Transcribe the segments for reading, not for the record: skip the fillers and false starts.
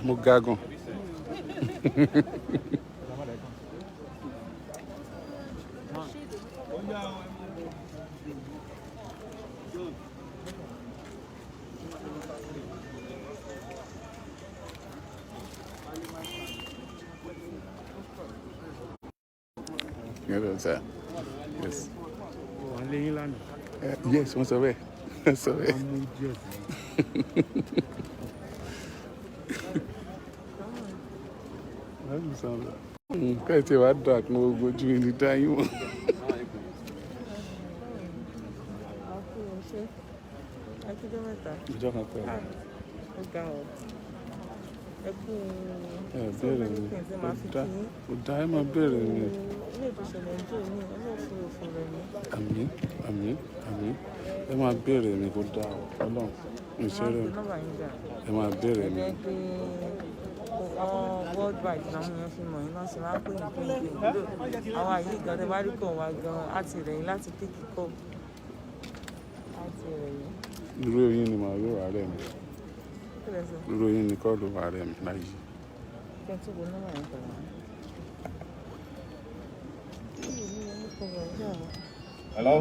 Mugagon. Yes. Yes, what's away? That's away. Kẹ́tì wá dà kún ojú ìlú dáyé wọn. Ìjọ kan pẹ̀lú. Bẹ̀rẹ̀ ni ó dá ẹ máa bẹ̀rẹ̀ ni. Àmín àmín àmín ẹ máa bẹ̀rẹ̀ ni kó dá Ọlọ́run ìṣẹ́rẹ́ ẹ máa bẹ̀rẹ̀ ni. Worldwide làwọn èèyàn fi mọ̀ yín náà ṣe máa ń pè ní pínpín àwọn àyè gan tẹ bá rí kàn wá gan á ti rẹ̀ yín láti píkì kọ́ á ti rẹ̀ yín. Irú oyin ni màá yóò wá rẹ̀ mi. Irú oyin ni kọ́ ló wá rẹ̀ mi láyé. Kí ẹ tún wo nọ́mbà yẹn pẹ̀lú wọn. Hello?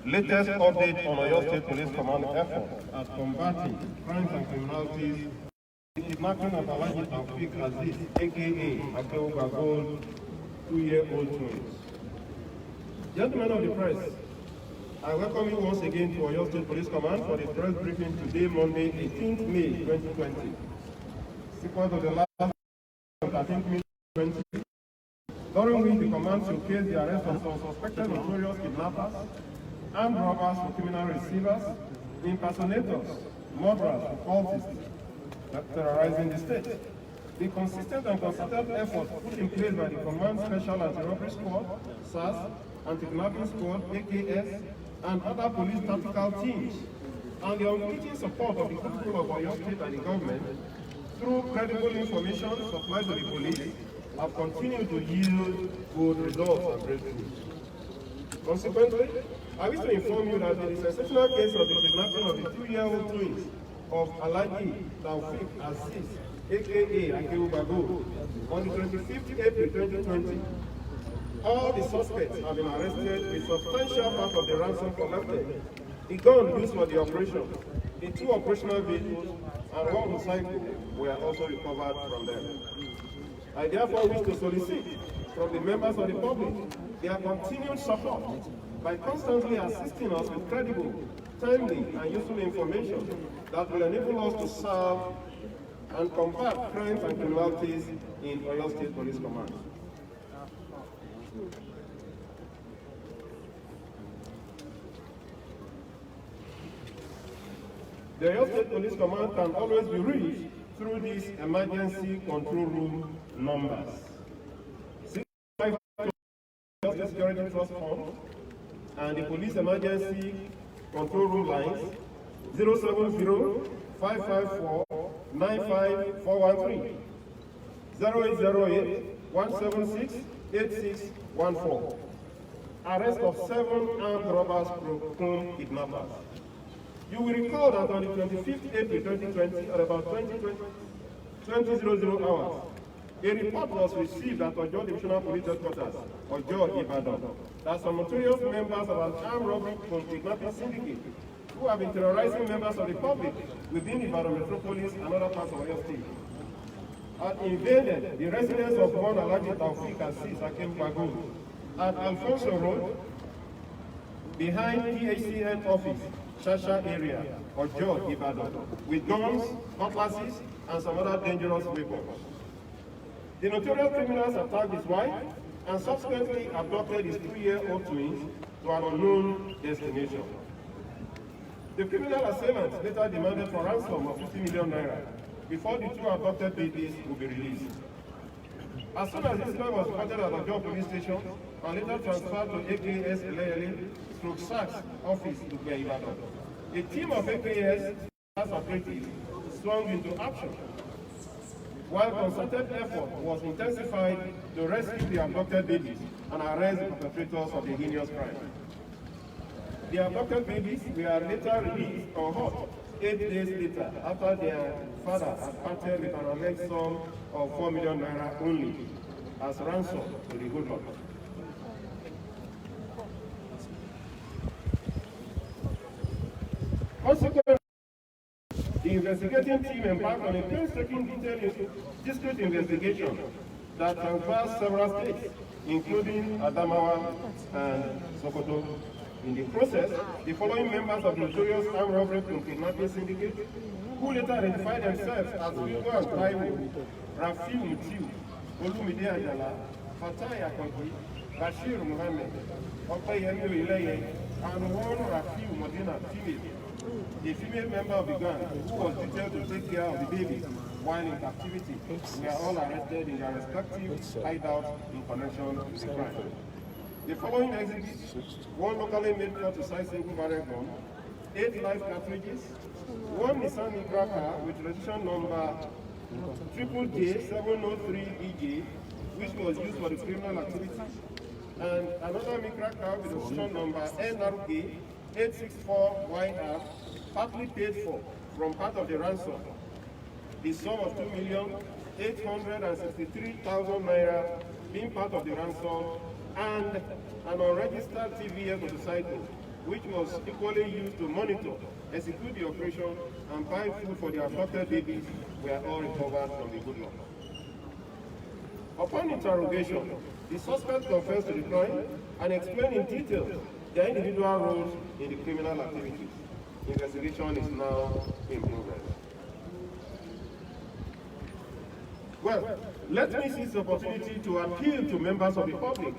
Latest update on Oyo State Police Command efforts at combating crimes and criminalities, kidnapping of Alhaji Taofeek Aziz, aka Akewugbagold, 2-year-old twins. Gentlemen of the press, I welcome you once again to Oyo State Police Command for the press briefing today, Monday, 18th May 2020. Sequence of the last 13th May 2020, during which the command showcased the arrest of some suspected notorious kidnappers, armed robbers for criminal receivers, impersonators, murderers, cultists terrorizing the state. The consistent and concerted efforts put in place by the Command Special Anti-Robbery Squad, SAS, Anti-Kidnapping Squad, AKS, and other police tactical teams, and the unwavering support of the people of Oyo State and the government, through credible information supplied to the police, have continued to yield good results and breakthroughs. Consequently, I wish to inform you that in the sensational case of the kidnapping of the 2-year-old twins of Alhaji Taofeek Aziz, aka Akewugbagold, on the 25th April 2020, all the suspects have been arrested with substantial part of the ransom collected, the gun used for the operation, the 2 operational vehicles, and 1 motorcycle were also recovered from them. I therefore wish to solicit from the members of the public their continued support by constantly assisting us with credible, timely, and useful information that will enable us to solve and combat crimes and criminalities in Oyo State Police Command. The Oyo State Police Command can always be reached through these emergency control room numbers. 655 Security Trust Fund and the Police Emergency Control Room lines 070-554-95413, 0808-176-8614. Arrest of 7 armed robbers proclaimed kidnappers. You will recall that on the 25th April 2020, at about 2000 hours, a report was received at Ojo Divisional Police Headquarters, Ojo, Ibadan, that some notorious members of an armed robbery kidnapping syndicate who have been terrorizing members of the public within Ibadan metropolis and other parts of Oyo State had invaded the residence of one Alhaji Taofeek Aziz, Akewugbagold, at Alfonso Road, behind PHCN office, Shasha area, Ojo, Ibadan, with guns, cutlasses, and some other dangerous weapons. The notorious criminals attacked his wife and subsequently abducted his 2-year-old twins to an unknown destination. The criminal assailants later demanded for ransom of 50 million naira before the 2 abducted babies would be released. As soon as this man was reported at Ojo police station and later transferred to AKS Eleyele/SACS office to Ibadan, a team of AKS operatives swung into action, while concerted effort was intensified to rescue the abducted babies and arrest the perpetrators of the heinous crime. The abducted babies were later released on hot 8 days later after their father had parted with an alleged sum of 4 million naira only as ransom to the hoodlums. Consequently, the investigating team embarked on a painstaking detailed discrete investigation that traversed several states, including Adamawa and Sokoto. In the process, the following members of the notorious armed robbery and kidnapping syndicate, who later identified themselves as Wilgo and Taiwo, Rafi Mutiu, Olumide Ajala, Fatai Akonji, Bashir Muhammad, Opeyemi Oyeleye, and one Rafi Modena, female, the female member of the gang, who was detailed to take care of the babies while in captivity, were all arrested in their respective hideouts in connection with the crime. The following exhibits: one locally made cut-to-size single barrel gun, 8 live cartridges, one Nissan Micra car with registration number J703EJ, which was used for the criminal activity, and another Micra car with registration number NRK 864YR, partly paid for from part of the ransom. The sum of 2,863,000 naira being part of the ransom, and an unregistered TVS motorcycle, which was equally used to monitor, execute the operation, and buy food for the abducted babies, were all recovered from the hoodlum. Upon interrogation, the suspect confessed to the crime and explained in detail their individual roles in the criminal activities. Investigation is now in progress. Well, let me seize the opportunity to appeal to members of the public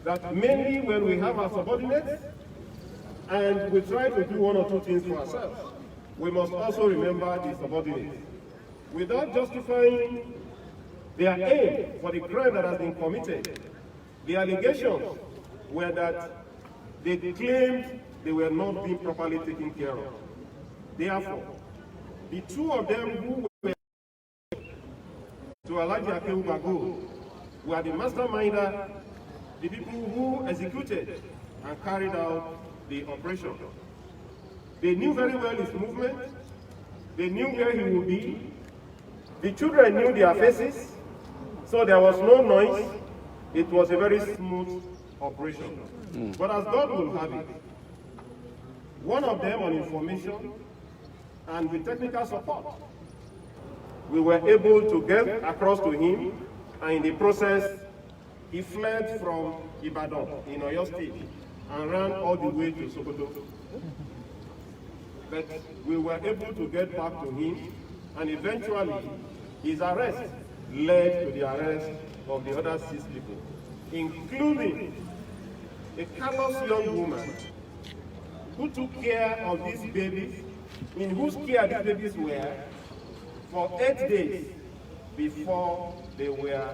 that mainly when we have our subordinates and we try to do one or two things for ourselves, we must also remember the subordinates. Without justifying their aim for the crime that has been committed, the allegations were that they claimed they were not being properly taken care of. Therefore, the two of them who were to Akewugbagold were the masterminder, the people who executed and carried out the operation. They knew very well his movement, they knew where he would be, the children knew their faces, so there was no noise. It was a very smooth operation. But as God will have it, one of them on information and with technical support, we were able to get across to him, and in the process, he fled from Ibadan in Oyo State and ran all the way to Sokoto. But we were able to get back to him, and eventually his arrest led to the arrest of the other 6 people, including a callous young woman who took care of these babies, in whose care these babies were for 8 days before they were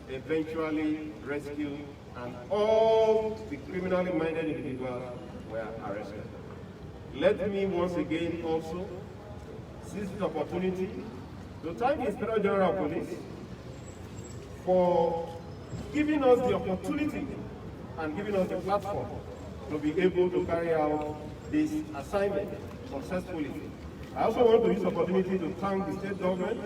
eventually rescued, and all the criminally minded individuals were arrested. Let me once again also seize this opportunity to thank the Inspector General of Police for giving us the opportunity and giving us the platform to be able to carry out this assignment successfully. I also want to use the opportunity to thank the state government,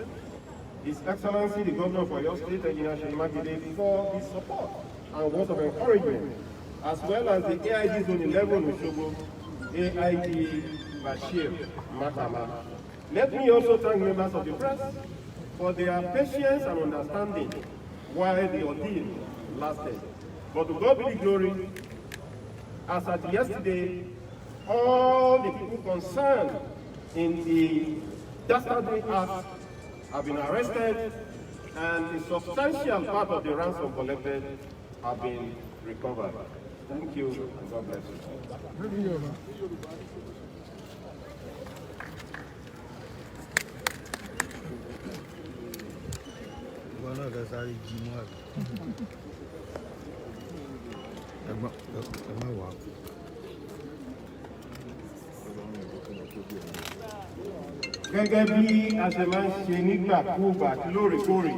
His Excellency the Governor of Oyo State, Engineer Shemakide, for his support and words of encouragement, as well as the AIG Zone 11 Osogbo, AIG Bashir Makama. Let me also thank members of the press for their patience and understanding while the ordeal lasted. But to God be the glory, as at yesterday, all the people concerned in the dastardly act have been arrested, and a substantial part of the ransom collected have been recovered. Thank you, and God bless you. Gẹ́gẹ́ bí a ṣe máa ń ṣe nígbàkúùgbà àti lóòrèkóòrè,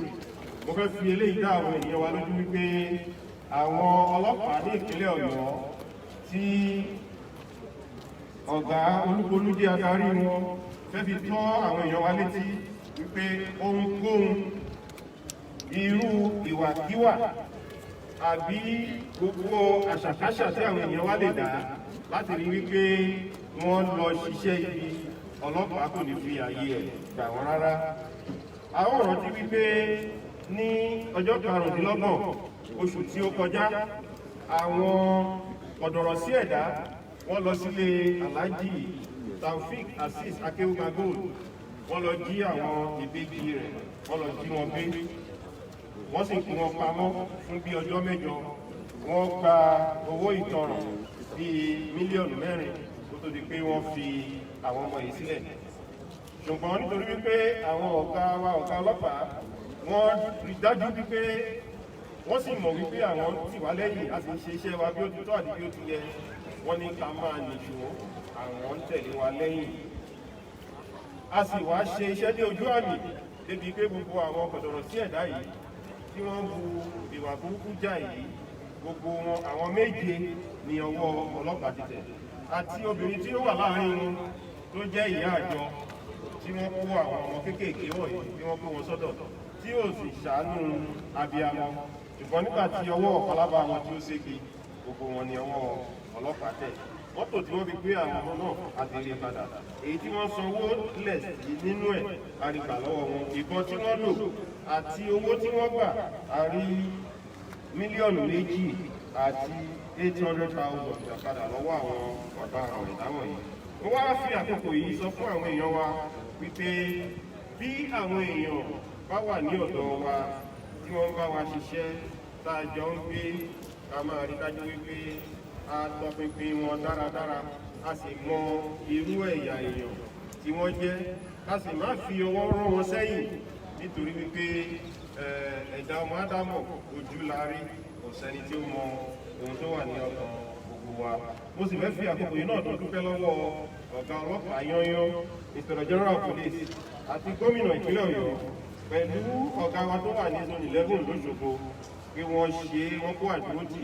mo fẹ́ fi eléyìí dá àwọn ènìyàn wa lójú wípé àwọn ọlọ́pàá ní ìpínlẹ̀ Ọ̀yọ́ tí ọ̀gá Olúgbólú jẹ́ adarí wọn fẹ́ fi tọ́ àwọn èèyàn wa létí wípé ohunkóhun irú ìwàkíwà àbí gbogbo àṣàkáṣà tí àwọn èèyàn wa lè dá láti rí wípé wọ́n lọ ṣiṣẹ́ ibi, ọlọ́pàá kò ní fi àyè ẹ̀ gbà wọ́n rárá. Àwọn ọ̀rọ̀ ti wípé ní ọjọ́ 25 oṣù tí ó kọjá, àwọn ọ̀dọ̀rọ̀ sí ẹ̀dá wọ́n lọ sílé Alhaji Taofik Azeez Akewugbagold, wọ́n lọ jí àwọn ìbejì rẹ̀, wọ́n lọ jí wọn gbé, wọ́n sì kó wọn pamọ́ fún bí ọjọ́ 7. Wọ́n gba owó ìtanràn bíi mílíọ̀nù 4 kó tó di pé wọ́n fi àwọn ọmọ yìí sílẹ̀. Ṣùgbọ́n nítorí wípé àwọn ọ̀gá ọlọ́pàá wọ́n rí dájú wípé wọ́n sì mọ̀ wípé àwọn tì wá lẹ́yìn àti ṣe iṣẹ́ wa bí ó ti tọ́ àti bí ó ti yẹ, wọ́n ní ká máa nìṣó, àwọn ń tẹ̀lé wa lẹ́yìn. A sì wá ṣe iṣẹ́ ní ojú àmì débi pé gbogbo àwọn ọ̀dọ̀rọ̀ sí ẹ̀dá yìí tí wọ́n hu ìwà burúkú jà yìí, gbogbo wọn àwọn 7 ní ọwọ́ ọlọ́pàá ti tẹ̀, àti obìnrin tí ó wà láàrin wọn tó jẹ́ ìyá àjọ tí wọ́n kó àwọn ọmọ kéékèèké wọ̀nyí tí wọ́n kó wọn sọ́dọ̀ tí ó sì ṣàánú abiyamọ. Ṣùgbọ́n nígbà tí ọwọ́ ọ̀pálábá wọn tí ó ségi, gbogbo wọn ní ọwọ́ ọlọ́pàá tẹ̀. Mọ́tò tí wọ́n fi gbé àwọn ọmọ náà àti rí padà, èyí tí wọ́n sanwó lẹ̀ sí nínú ẹ̀ àrígbà lọ́wọ́ wọn, ìbọn tí wọ́n lò àti owó tí wọ́n gbà àrí mílíọ̀nù 2 àti 800,000 padà lọ́wọ́ àwọn bàbá àwọn ìdáwọ̀ yìí. Mo wá fi àkókò yìí sọ fún àwọn èèyàn wa wípé bí àwọn èèyàn bá wà ní ọ̀dọ̀ wa tí wọ́n bá wa ṣiṣẹ́ tá a jọ ń gbé, ká máa rí dájú wípé a tọpinpin wọn dáradára, a sì mọ irú ẹ̀yà èèyàn tí wọ́n jẹ́, a sì má fi ọwọ́ rán wọn sẹ́yìn nítorí wípé ẹ̀dá ọmọ Ádámọ̀ ojú la rí, kò sẹ́ni tí ó mọ ohun tó wà ní ọkàn gbogbo wa. Mo sì fẹ́ fi àkókò yìí náà tó dúpẹ́ lọ́wọ́ ọ̀gá ọlọ́pàá yányán, Inspector General of Police àti gómìnà ìpínlẹ̀ Ọ̀yọ́ pẹ̀lú ọ̀gá wa tó wà ní Zone 11 l'Óṣogbo pé wọ́n kó àdúrótì,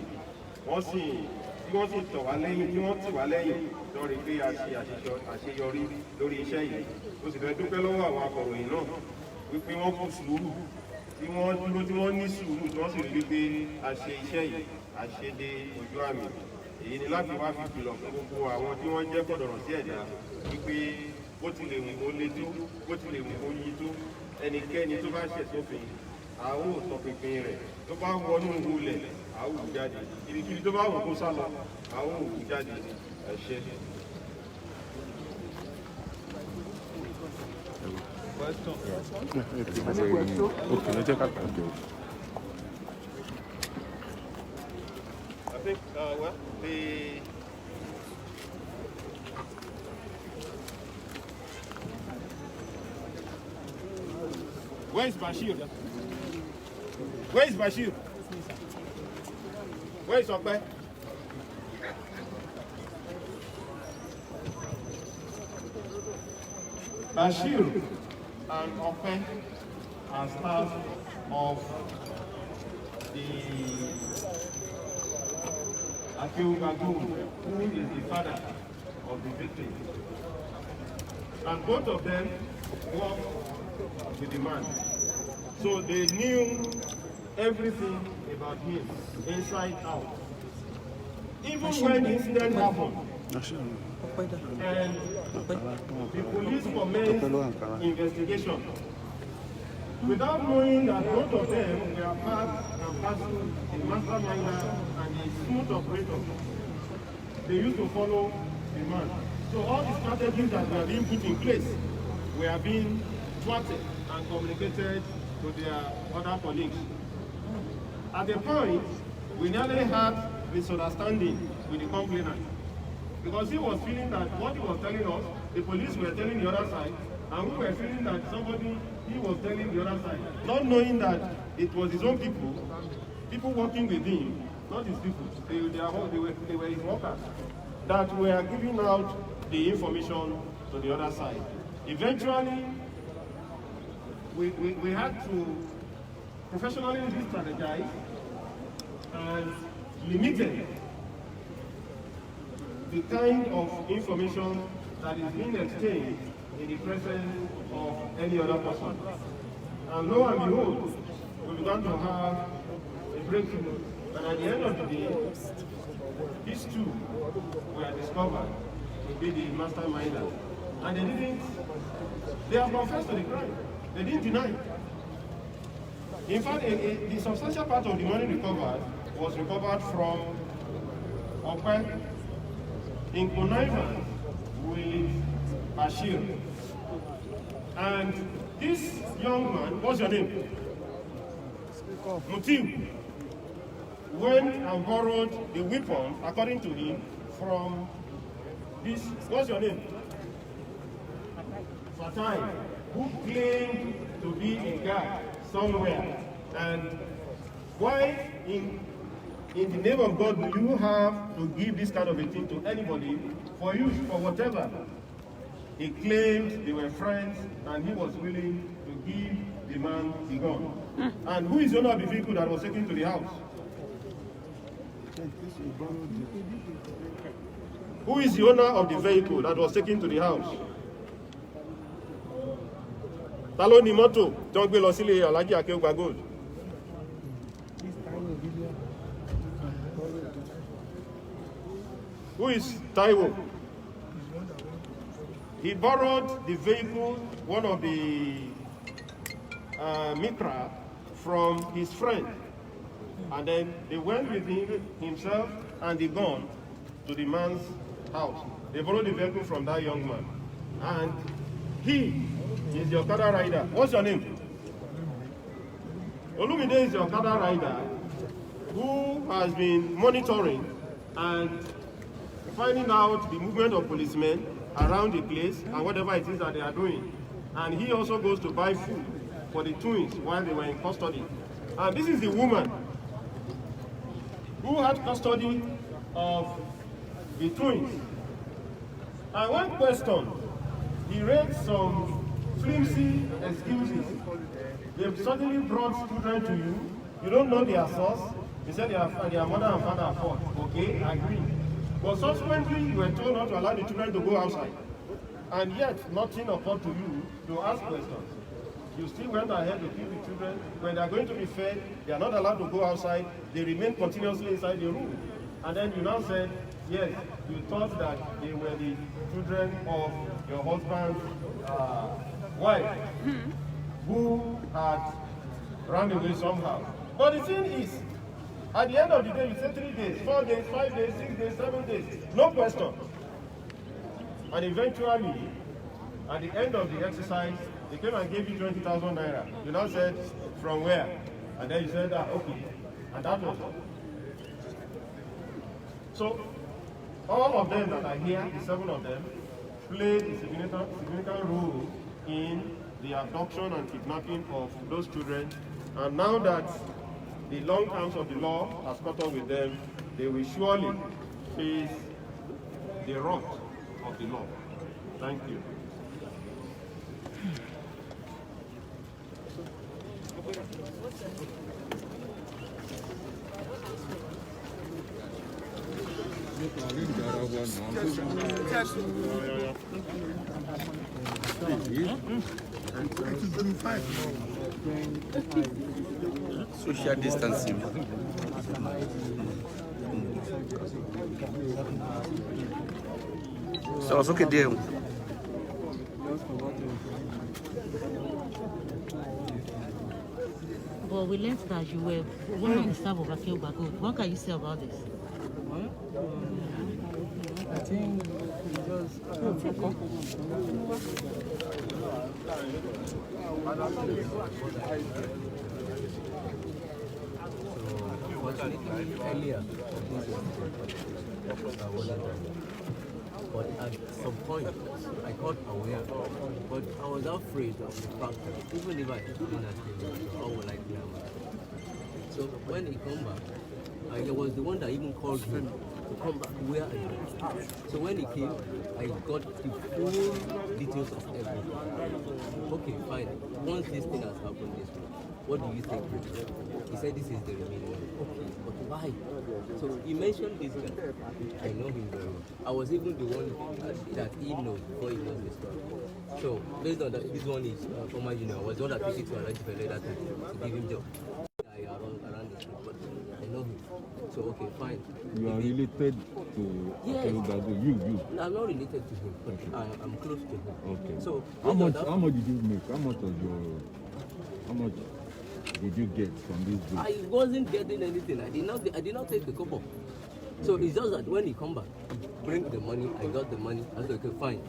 wọ́n sì tọ̀ wá lẹ́yìn, tí wọ́n tì wá lẹ́yìn lórí pé a ṣe àṣeyọrí lórí iṣẹ́ yìí. Mo sì fẹ́ dúpẹ́ lọ́wọ́ àwọn akọ̀ròyìn náà wípé wọ́n kú sùúrù, tí wọ́n dúró, tí wọ́n ní sùúrù, tí wọ́n sì rí pé a ṣe iṣẹ́ yìí, a ṣe dé ojú àmì. Èyí ni láti wá fi kìlọ̀ fún gbogbo àwọn tí wọ́n jẹ́ kọ̀dọ̀rọ̀ sí ẹ̀dá wípé bó ti lè wù kó le tó, bó ti lè wù kó yí tó, ẹnikẹ́ni tó bá ṣẹ̀ sófin, a ó tọpinpin rẹ̀, tó bá wọnú wulẹ̀, a ó wù jáde, ibikíbi tó bá wù kó sá lọ, a ó wù jáde. Ẹ ṣé. I think, well, where is Bashir? Where is Bashir? Where is Okpe? Bashir and Okpe are staff of the Akewugbagold, who is the father of the victim. And both of them work with the man. So they knew everything about him, inside out. Even when the incident happened, and the police commenced investigation, without knowing that both of them were part and parcel, a masterminder and a smooth operator, they used to follow the man. So all the strategies that were being put in place were being thwarted and communicated to their other colleagues. At the point, we nearly had misunderstanding with the complainant, because he was feeling that what he was telling us, the police were telling the other side, and we were feeling that he was telling the other side, not knowing that it was his own people working with him, not his people, they were his workers, that were giving out the information to the other side. Eventually, we had to professionally re-strategize and limited the kind of information that is being exchanged in the presence of any other person. And lo and behold, we began to have a breakthrough. And at the end of the day, these two were discovered to be the masterminders. And they have confessed to the crime. They didn't deny it. In fact, the substantial part of the money recovered was recovered from Okwe in connivance with Bashir. And this young man, what's your name? Mutiu, went and borrowed the weapon, according to him, from this, what's your name? Fatai, who claimed to be a guy somewhere. And why in the name of God do you have to give this kind of a thing to anybody for use, for whatever? He claimed they were friends and he was willing to give the man the gun. And who is the owner of the vehicle that was taken to the house? Who is the owner of the vehicle that was taken to the house? Talo ni mọ́tò tó ń gbé lọ sílé Alhaji Akewugbagold. Who is Taiwo? He borrowed the vehicle, one of the Mikra, from his friend. And then they went with himself and the gun to the man's house. They borrowed the vehicle from that young man. And he is the Okada rider. What's your name? Olumide is the Okada rider who has been monitoring and finding out the movement of policemen around the place and whatever it is that they are doing. And he also goes to buy food for the twins while they were in custody. And this is the woman who had custody of the twins. And when questioned, he raised some flimsy excuses. They've suddenly brought children to you. You don't know their source. He said their mother and father are fought. Okay, I agree. But subsequently, you were told not to allow the children to go outside. And yet, nothing occurred to you to ask questions. You still went ahead to keep the children. When they are going to be fed, they are not allowed to go outside. They remain continuously inside the room. And then you now said, yes, you thought that they were the children of your husband's wife, who had run away somehow. But the thing is, at the end of the day, you said 3 days, 4 days, 5 days, 6 days, 7 days, no question. And eventually, at the end of the exercise, they came and gave you 20,000 naira. You now said, from where? And then you said, okay. And that was all. So, all of them that are here, the 7 of them, played a significant role in the abduction and kidnapping of those children. And now that the long arms of the law has caught up with them, they will surely face the wrath of the law. Thank you. Social distancing. So it's okay there. But we learned that you were one of the staff of Akewugbagold. What can you say about this? I think just earlier, but at some point I got aware, but I was afraid of the fact that even if I didn't ask how will I be? So when he come back, I was the one that even called him to come back where I am. So when he came, I got the full details of everything. Okay, fine. Once this thing has happened this way, what do you think? He said this is the remaining one. Okay, but why? So he mentioned this guy. I know him very well. I was even the one that he knows before he knows the story. So based on that, this one is former junior. I was the one that took it to Alhaji Fele that time to give him job. Around the street, but I know him. So okay, fine. You are related to Akewugbagold. You. No, I'm not related to him, but okay. I'm close to him. Okay. So how much did you make? How much did you get from this group? I wasn't getting anything. I did not take the couple. So it's just that when he come back, he bring the money. I got the money. I said, okay, fine.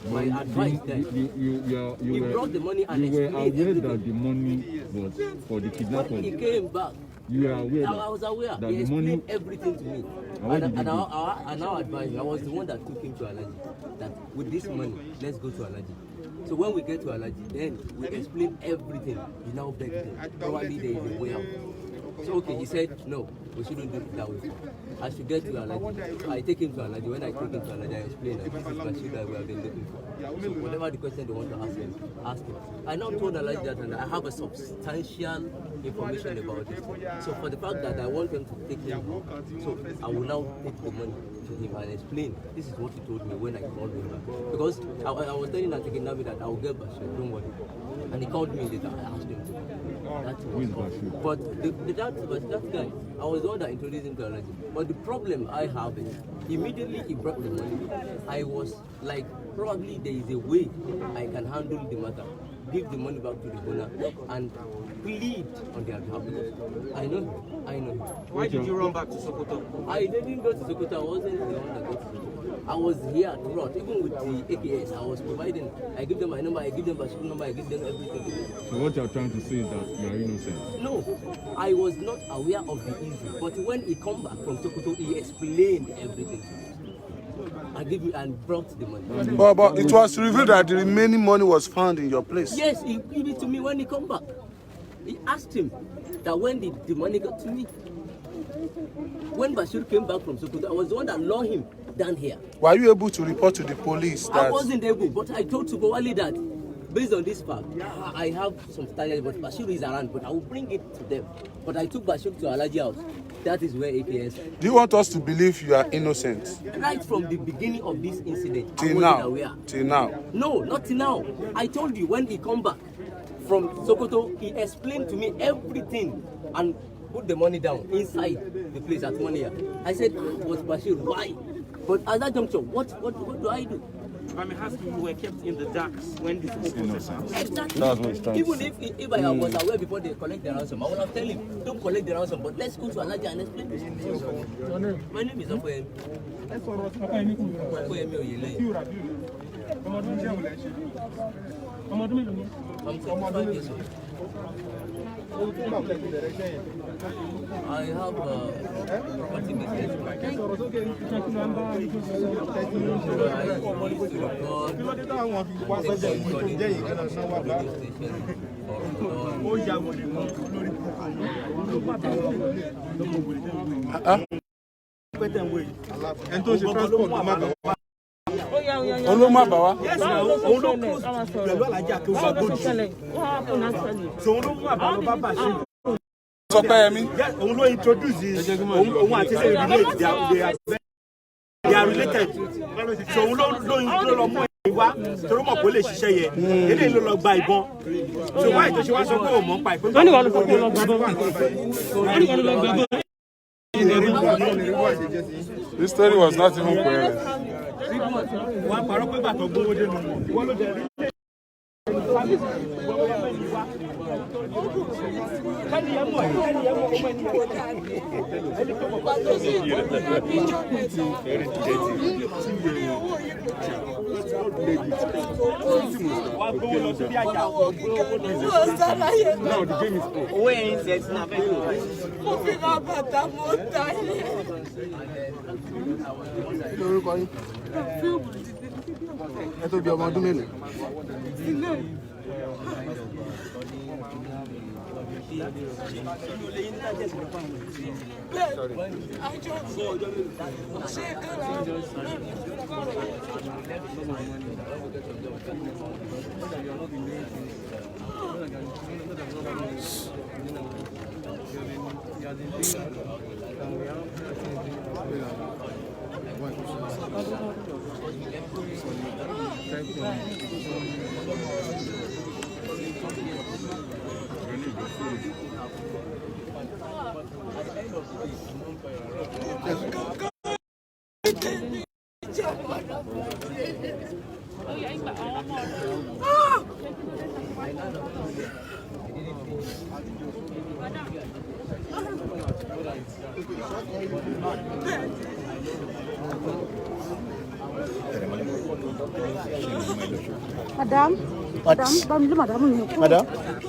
My advice then, he brought the money and you were explained aware everything. that the money was for the kidnappers. When he came back, you were aware I was aware. that He the explained money everything to me. And our advice, I was the one that took him to Alhaji. That with this money, let's go to Alhaji. So when we get to Alhaji, then we explain everything. He now begged him. Probably there is a way out. So okay, he said, no, we shouldn't do it that way. I should get to Alhaji. I take him to Alhaji. When I take him to Alhaji, I explain that this is my shoe that we have been looking for. So whatever the question they want to ask him, ask him. I now told Alhaji that and I have a substantial information about this. So for the fact that I want them to take him, so I will now take the money to him and explain. This is what he told me when I called him back. Because I was telling Akewugbagold that I will get Bashir, don't worry. And he called me later. I asked him to. But that guy, I was the one that introduced him to Alhaji. But the problem I have is, immediately he brought the money, I was like, probably there is a way I can handle the matter. Give the money back to the owner and plead on their behalf. I know him. Why did you run back to Sokoto? I didn't go to Sokoto. I wasn't the one that got to Sokoto. I was here at Rot, even with the AKS. I was providing. I give them my number, I give them my school number, I give them everything. So what you are trying to say is that you are innocent? No, I was not aware of the issue. But when he come back from Sokoto, he explained everything to me. I give you and brought the money. But it was revealed that the remaining money was found in your place. Yes, he gave it to me when he come back. He asked him that when did the money got to me. When Bashir came back from Sokoto, I was the one that lured him down here. Were you able to report to the police that... I wasn't able, but I told Subawali that based on this fact, I have some standards, but Bashir is around, but I will bring it to them. But I took Bashir to Alhaji house. That is where AKS. Do you want us to believe you are innocent? Right from the beginning of this incident. Till now? Till now? No, not till now. I told you when he come back from Sokoto, he explained to me everything and put the money down inside the place at 1 year. I said, but Bashir, why? But at that juncture, what do I do? I mean, has you were kept in the dark when this was innocent. Exactly. That's what it's trying Even to say. if I was aware before they collect the ransom, I would have told him, don't collect the ransom, but let's go to Alhaji and explain this. My name is Akewugbagold. I'm 25 years old. I have property business. I used to record Olóma Bàwá. Sọ pé ẹ̀mí. Òun ló introduce òun àti ṣe relate they are related. So òun ló lọ mú ẹ̀yìn wá torí mọ̀ pé ó lè ṣiṣẹ́ yẹ. Eléyìí ló lọ gba ìbọn. So why tó ṣe wá sọ pé òun mọ̀ ń pa ìpín. Wọ́n ní wọ́n lọ sọ pé ó lọ gba ìbọn. This story was not even clear. Wọ́n parọ́ pé bàtọ̀ gbówó dé nù. Wọ́n ló dẹ̀ rí. Now the game is over. Lórúkọ yín. Ẹ tó bí ọmọ ọdún mélòó?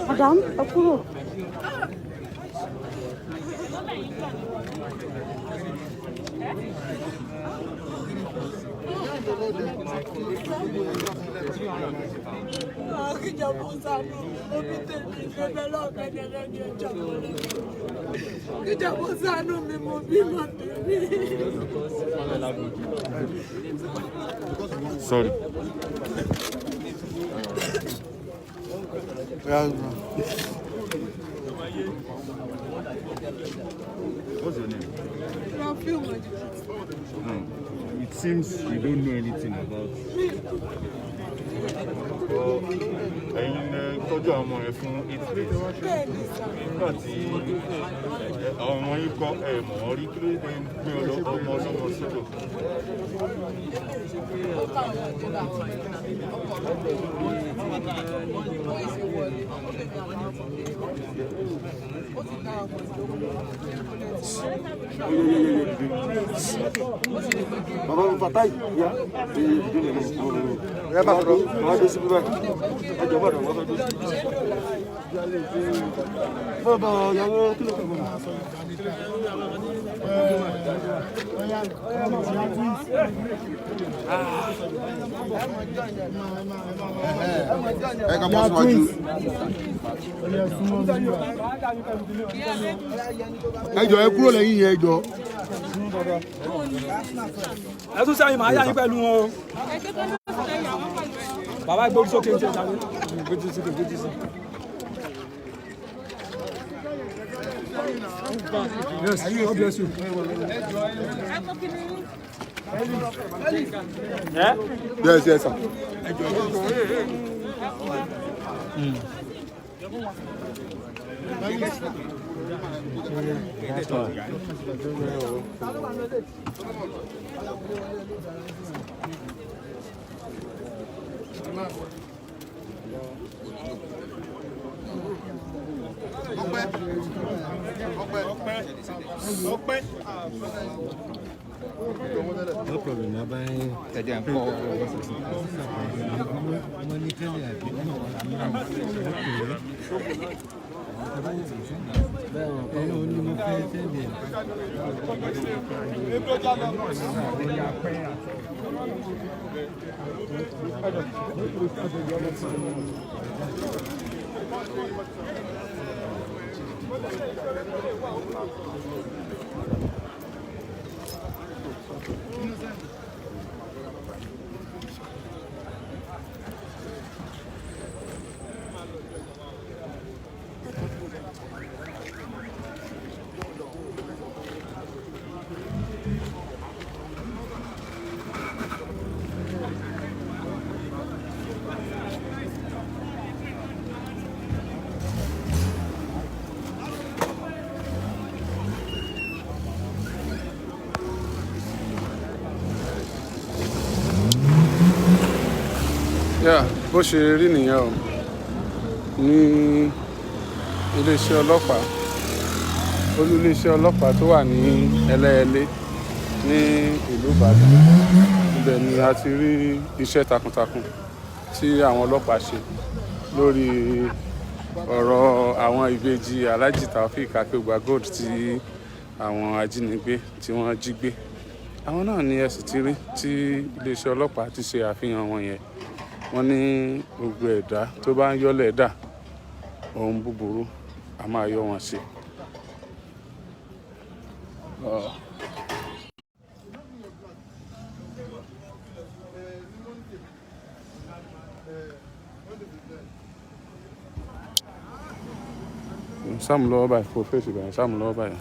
Madam, Akuro. Sorry. What's your name? No. It seems you don't know anything about. ẹ̀yin tọ́jú àwọn ọmọ yẹn fún 8 days. Nígbà tí àwọn ọmọ yín kọ́ mọ̀ wọ́n rí kí ló dé gbé ọmọ ọlọ́mọ sílò. Baba Fatai, ya. Ya bá rọ, wọ́n dé síbí báyìí. Ẹjọ́ bá rọ, wọ́n fẹ́ dé síbí. Bàbá ìyàwó kí ló kọ̀ mọ́? Ẹ ká bọ́ síwájú. Ẹ jọ̀ọ́ ẹ kúrò lẹ́yìn yẹn ẹ jọ̀ọ́. Ẹ tún sẹ́yìn màá yá yín pẹ̀lú wọn o. Bàbá gbórí sókè ń ṣe ìjàmbá. Gbójú sókè, gbójú sókè. Yes, God bless you. Yeah? Yes, yes, sir. No problem. I buy the call. Yeah, bó ṣe rí nìyẹn o ní iléeṣẹ́ ọlọ́pàá olú iléeṣẹ́ ọlọ́pàá tó wà ní Ẹlẹ́yẹlé ní ìlú Ìbàdàn. Ibẹ̀ ni a ti rí iṣẹ́ takuntakun tí àwọn ọlọ́pàá ṣe lórí ọ̀rọ̀ àwọn ìbejì Alhaji Taofeek Akewugbagold tí àwọn ajínigbé tí wọ́n jí gbé. Àwọn náà ni ẹ sì ti rí tí iléeṣẹ́ ọlọ́pàá ti ṣe àfihàn wọn yẹn wọ́n ní gbogbo ẹ̀dá tó bá ń yọ́lẹ̀ dà ohun búburú a máa yọ wọn sí. Sáàmù lọ́wọ́ báyìí kò fèsì báyìí sáàmù lọ́wọ́ báyìí.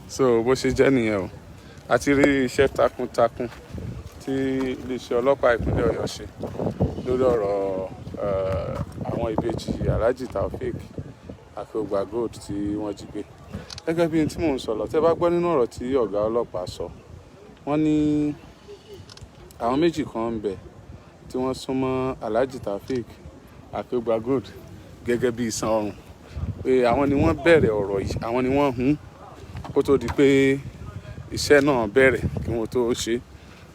So bó ṣe jẹ́ nìyẹn o, a ti rí iṣẹ́ takuntakun tí iléeṣẹ́ ọlọ́pàá ìpínlẹ̀ Ọ̀yọ́ ṣe lórí ọ̀rọ̀ àwọn ìbejì Alhaji Taofeek Akewugbagold tí wọ́n jí gbé. Gẹ́gẹ́ bí tí mò ń sọ lọ, tẹ́ bá gbọ́ nínú ọ̀rọ̀ tí ọ̀gá ọlọ́pàá sọ, wọ́n ní àwọn méjì kan ń bẹ tí wọ́n súnmọ́ Alhaji Taofeek Akewugbagold gẹ́gẹ́ bí iṣan ọrùn, pé àwọn ni wọ́n bẹ̀rẹ̀ ọ̀rọ̀ yìí, àwọn ni wọ́n hun kó tó di pé iṣẹ́ náà bẹ̀rẹ̀ kí wọ́n tó ṣe.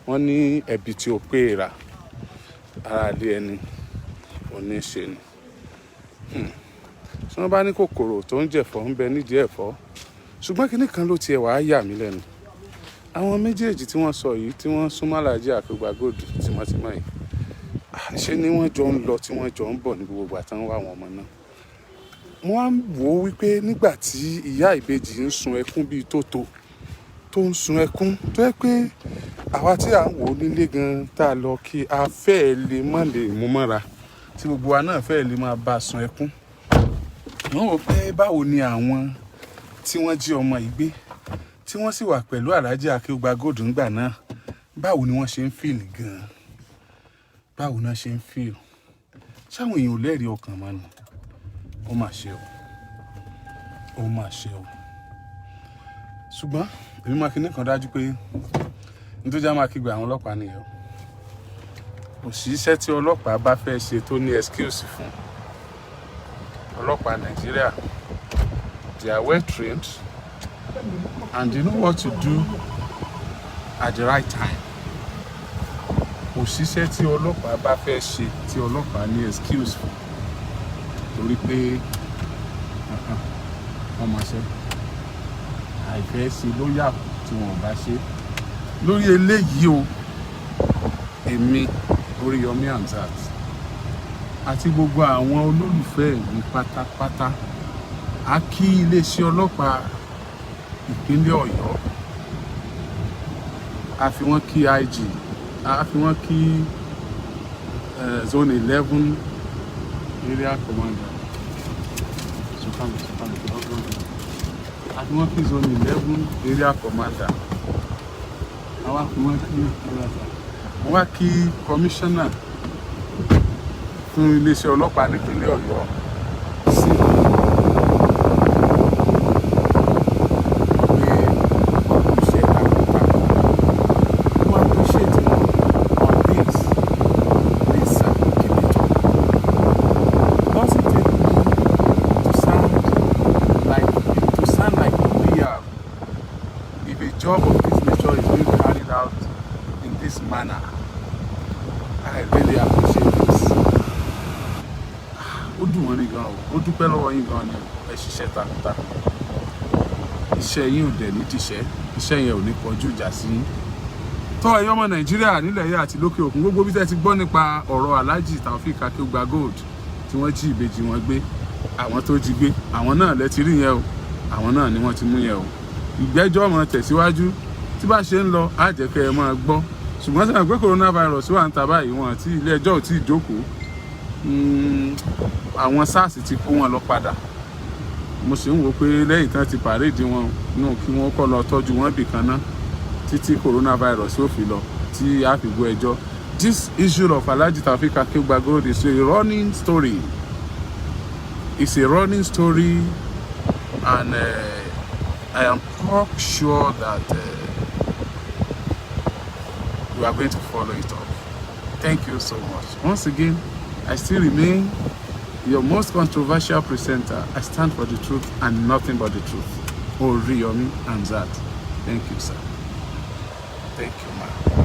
Wọ́n ní ẹ̀bi tí ó pé ra ara lé ẹni òní ṣe ni. Tí wọ́n bá ní kòkòrò tó ń jẹ̀fọ́ ń bẹ nídìí ẹ̀fọ́, ṣùgbọ́n kinní kan ló tiẹ̀ wá yà mí lẹ́nu. Àwọn méjèèjì tí wọ́n sọ yìí tí wọ́n súnmọ́ Alhaji Akewugbagold tímọ́tímọ́ yìí, ṣé ni wọ́n jọ ń lọ tí wọ́n jọ ń bọ̀ ní gbogbo ìgbà tán wá àwọn ọmọ náà. Mo wá wò ó wípé nígbà tí ìyá ìbejì ń sun ẹkún bíi tó ń sun ẹkún tó yẹ pé àwa tí à ń wò ó nílé gan tá a lọ kí a fẹ́ lè má lè mú mọ́ra tí gbogbo wa náà fẹ́ lè máa bá a sun ẹkún. Wọ́n wò pé báwo ni àwọn tí wọ́n jí ọmọ yìí gbé tí wọ́n sì wà pẹ̀lú Alhaji Akewugbagold ńgbà náà, báwo ni wọ́n ṣe ń fìlì gan-an, báwo náà ṣe ń fìlì. Ṣáwọn èèyàn ò lẹ́rìí ọkàn mọ́ ni. Ó mà ṣe o, ó mà ṣe o. Ṣùgbọ́n èmi máa kíní kan dájú pé nítorí já máa kígbe àwọn ọlọ́pàá nìyẹn o. Òṣìṣẹ́ tí ọlọ́pàá bá fẹ́ ṣe tó ní excuse fún ọlọ́pàá Nàìjíríà, they are well trained and they know what to do at the right time. Òṣìṣẹ́ tí ọlọ́pàá bá fẹ́ ṣe tí ọlọ́pàá ní excuse fún torí pé wọ́n máa ṣe àìfẹ́ ṣe ló yà tí wọ́n bá ṣe. Lórí eléyìí o, èmi Oríyọmí Hamzat àti gbogbo àwọn olólùfẹ́ mi pátápátá a kí iléeṣẹ́ ọlọ́pàá ìpínlẹ̀ Ọ̀yọ́, a fi wọ́n kí IG, a fi wọ́n kí zone 11 area commander àti wọ́n kí zone 11 area commander, àwọn àfi wọ́n kí wọ́n wá kí commissioner fún iléeṣẹ́ ọlọ́pàá nípínlẹ̀ Ọ̀yọ́ sí job of this nature is being carried out in this manner. I really appreciate this. Ó dùn wọ́n ní gan o, ó dúpẹ́ lọ́wọ́ yín gan ni ẹ ṣiṣẹ́ takuntakun. Iṣẹ́ yín ò dẹ̀ ní tìṣẹ́, iṣẹ́ yẹn ò ní kọjú ìjà sí yín. Tọ́ ẹ̀yin ọmọ Nàìjíríà nílẹ̀ yìí àti lókè òkun, gbogbo bí tẹ́ ti gbọ́ nípa ọ̀rọ̀ Alhaji Taofeek Akewugbagold tí wọ́n jí ìbejì wọn gbé, àwọn tó jí gbé, àwọn náà lẹ ti rí yẹn o, àwọn náà ni wọ́n ti mú yẹn o. Ìgbẹ́jọ́ máa tẹ̀síwájú, tí bá ṣe ń lọ á jẹ́ kẹ́ ẹ máa gbọ́. Ṣùgbọ́n sẹ́yìn pé coronavirus wà ń ta báyìí, wọn àti ilé ẹjọ́ ò tí ì jókòó. Àwọn SARS ti kó wọn lọ padà. Mo sì ń wò pé lẹ́yìn tán ti pàréèdì wọn náà kí wọ́n kọ́ lọ tọ́jú wọn bì kan náà títí coronavirus ó fi lọ tí a fi gbọ́ ẹjọ́. This issue of Alhaji Taofeek Akewugbagold is a running story. It's a running story and I am all sure that we are going to follow it up. Thank you so much. Once again, I still remain your most controversial presenter. I stand for the truth and nothing but the truth. Oriyomi and that. Thank you, sir. Thank you, ma'am.